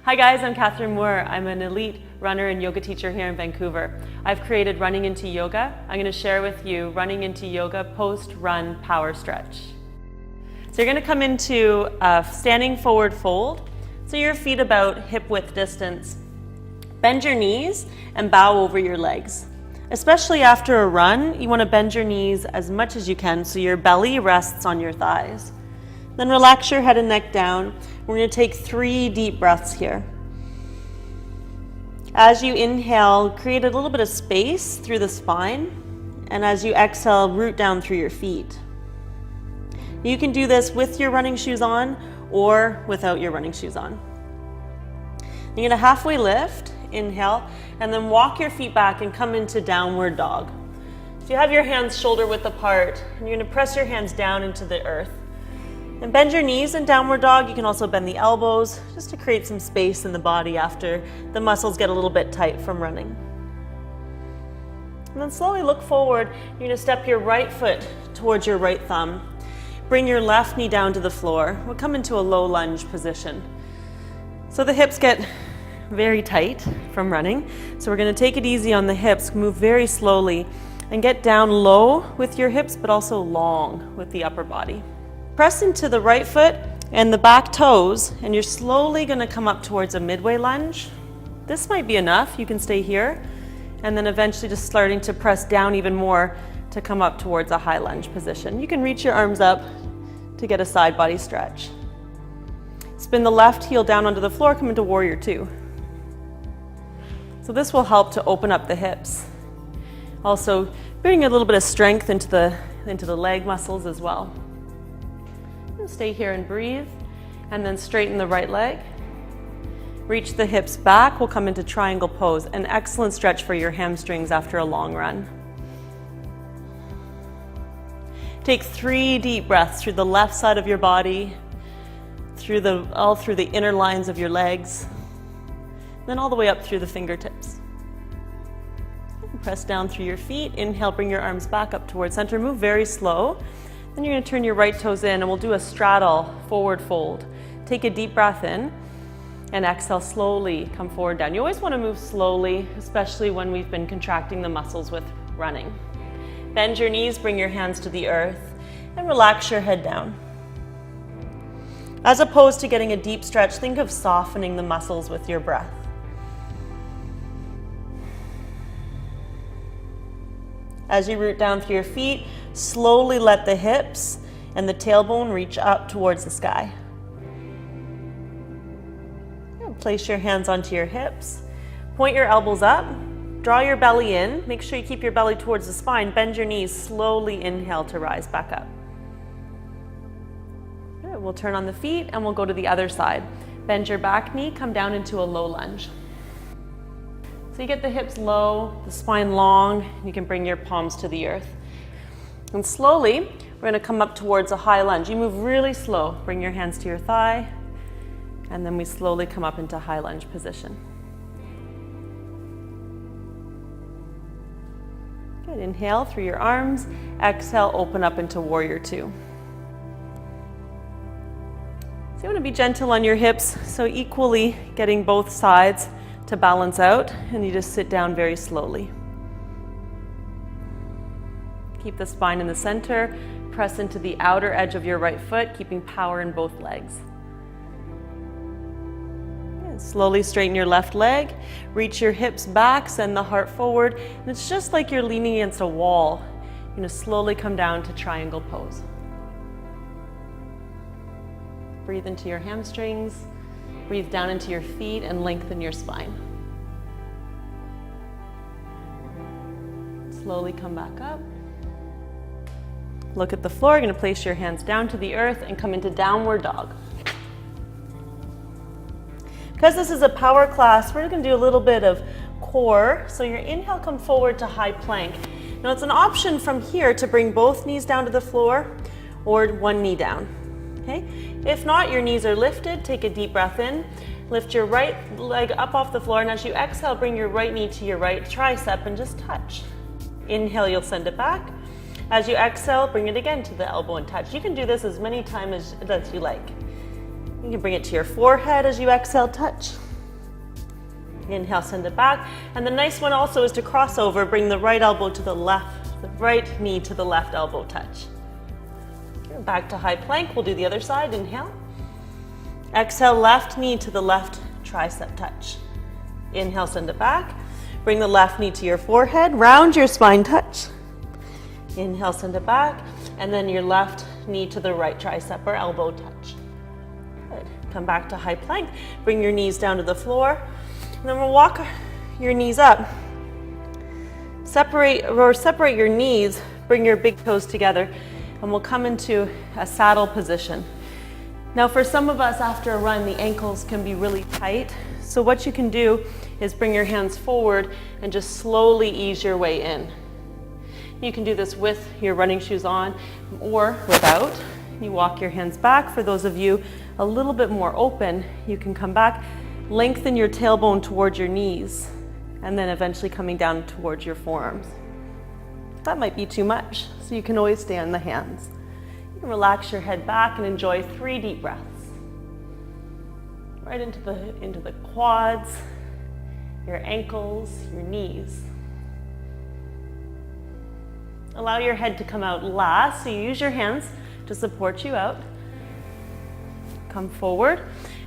Hi guys, I'm Catherine Moore. I'm an elite runner and yoga teacher here in Vancouver. I've created Running Into Yoga. I'm going to share with you Running Into Yoga post-run power stretch. So you're going to come into a standing forward fold. So your feet about hip width distance. Bend your knees and bow over your legs. Especially after a run, you want to bend your knees as much as you can so your belly rests on your thighs. Then relax your head and neck down. We're going to take 3 deep breaths here. As you inhale, create a little bit of space through the spine. And as you exhale, root down through your feet. You can do this with your running shoes on or without your running shoes on. You're going to halfway lift, inhale, and then walk your feet back and come into downward dog. So you have your hands shoulder width apart, and you're going to press your hands down into the earth. And bend your knees in downward dog. You can also bend the elbows just to create some space in the body after the muscles get a little bit tight from running. And then slowly look forward. You're going to step your right foot towards your right thumb. Bring your left knee down to the floor. We'll come into a low lunge position. So the hips get very tight from running. So we're going to take it easy on the hips, move very slowly, and get down low with your hips, but also long with the upper body. Press into the right foot and the back toes, and you're slowly going to come up towards a midway lunge. This might be enough. You can stay here, and then eventually just starting to press down even more to come up towards a high lunge position. You can reach your arms up to get a side body stretch. Spin the left heel down onto the floor, come into warrior 2. So this will help to open up the hips. Also bring a little bit of strength into the leg muscles as well. Stay here and breathe, and then straighten the right leg. Reach the hips back. We'll come into triangle pose. An excellent stretch for your hamstrings after a long run. Take 3 deep breaths through the left side of your body, all through the inner lines of your legs, then all the way up through the fingertips. Press down through your feet. Inhale, bring your arms back up towards center. Move very slow. Then you're going to turn your right toes in, and we'll do a straddle forward fold. Take a deep breath in and exhale slowly, come forward down. You always want to move slowly, especially when we've been contracting the muscles with running. Bend your knees, bring your hands to the earth, and relax your head down. As opposed to getting a deep stretch, think of softening the muscles with your breath. As you root down through your feet, slowly let the hips and the tailbone reach up towards the sky. Place your hands onto your hips. Point your elbows up. Draw your belly in. Make sure you keep your belly towards the spine. Bend your knees. Slowly inhale to rise back up. Good. We'll turn on the feet and we'll go to the other side. Bend your back knee. Come down into a low lunge. So you get the hips low, the spine long. You can bring your palms to the earth. And slowly, we're going to come up towards a high lunge. You move really slow. Bring your hands to your thigh. And then we slowly come up into high lunge position. Good. Inhale through your arms. Exhale, open up into warrior 2. So you want to be gentle on your hips, so equally getting both sides to balance out, and you just sit down very slowly. Keep the spine in the center, press into the outer edge of your right foot, keeping power in both legs. And slowly straighten your left leg, reach your hips back, send the heart forward, and it's just like you're leaning against a wall. You're going to slowly come down to triangle pose. Breathe into your hamstrings. Breathe down into your feet and lengthen your spine. Slowly come back up. Look at the floor. You're going to place your hands down to the earth and come into downward dog. Because this is a power class, we're going to do a little bit of core. So your inhale, come forward to high plank. Now it's an option from here to bring both knees down to the floor or one knee down. Okay? If not, your knees are lifted. Take a deep breath in. Lift your right leg up off the floor, and as you exhale, bring your right knee to your right tricep and just touch. Inhale, you'll send it back. As you exhale, bring it again to the elbow and touch. You can do this as many times as you like. You can bring it to your forehead as you exhale, touch. Inhale, send it back. And the nice one also is to cross over, bring the right elbow to the left, the right knee to the left elbow touch. Back to high plank, we'll do the other side, inhale. Exhale, left knee to the left tricep touch. Inhale, send it back. Bring the left knee to your forehead, round your spine touch. Inhale, send it back. And then your left knee to the right tricep or elbow touch. Good. Come back to high plank. Bring your knees down to the floor. And then we'll walk your knees up. Separate your knees, bring your big toes together, and we'll come into a saddle position. Now for some of us after a run, the ankles can be really tight. So what you can do is bring your hands forward and just slowly ease your way in. You can do this with your running shoes on or without. You walk your hands back. For those of you a little bit more open, you can come back, lengthen your tailbone towards your knees, and then eventually coming down towards your forearms. That might be too much, so you can always stay on the hands. You can relax your head back and enjoy 3 deep breaths. Right into the quads, your ankles, your knees. Allow your head to come out last, so you use your hands to support you out. Come forward,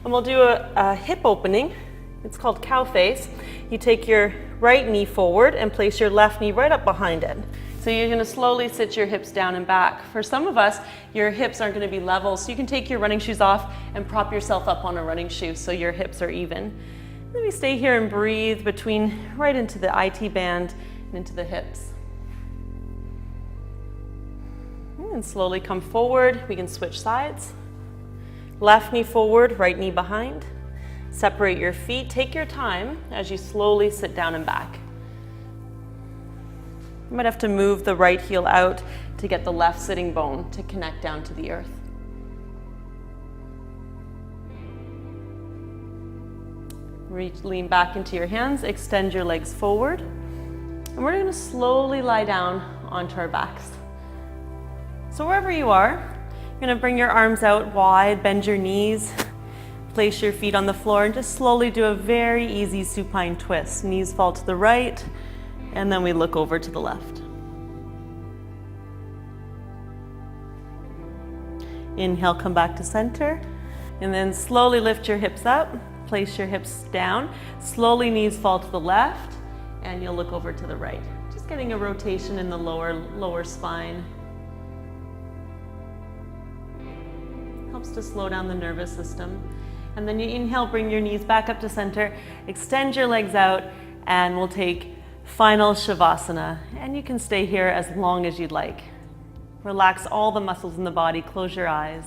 and we'll do a hip opening. It's called cow face. You take your right knee forward and place your left knee right up behind it. So you're going to slowly sit your hips down and back. For some of us, your hips aren't going to be level, so you can take your running shoes off and prop yourself up on a running shoe so your hips are even. Let me stay here and breathe right into the IT band and into the hips. And slowly come forward. We can switch sides. Left knee forward, right knee behind. Separate your feet. Take your time as you slowly sit down and back. You might have to move the right heel out to get the left sitting bone to connect down to the earth. Lean back into your hands, extend your legs forward, and we're going to slowly lie down onto our backs. So wherever you are, you're going to bring your arms out wide, bend your knees, place your feet on the floor, and just slowly do a very easy supine twist. Knees fall to the right, and then we look over to the left. Inhale, come back to center, and then slowly lift your hips up, place your hips down, slowly knees fall to the left, and you'll look over to the right. Just getting a rotation in the lower spine. Helps to slow down the nervous system. And then you inhale, bring your knees back up to center, extend your legs out, and we'll take final Shavasana. And you can stay here as long as you'd like. Relax all the muscles in the body, close your eyes.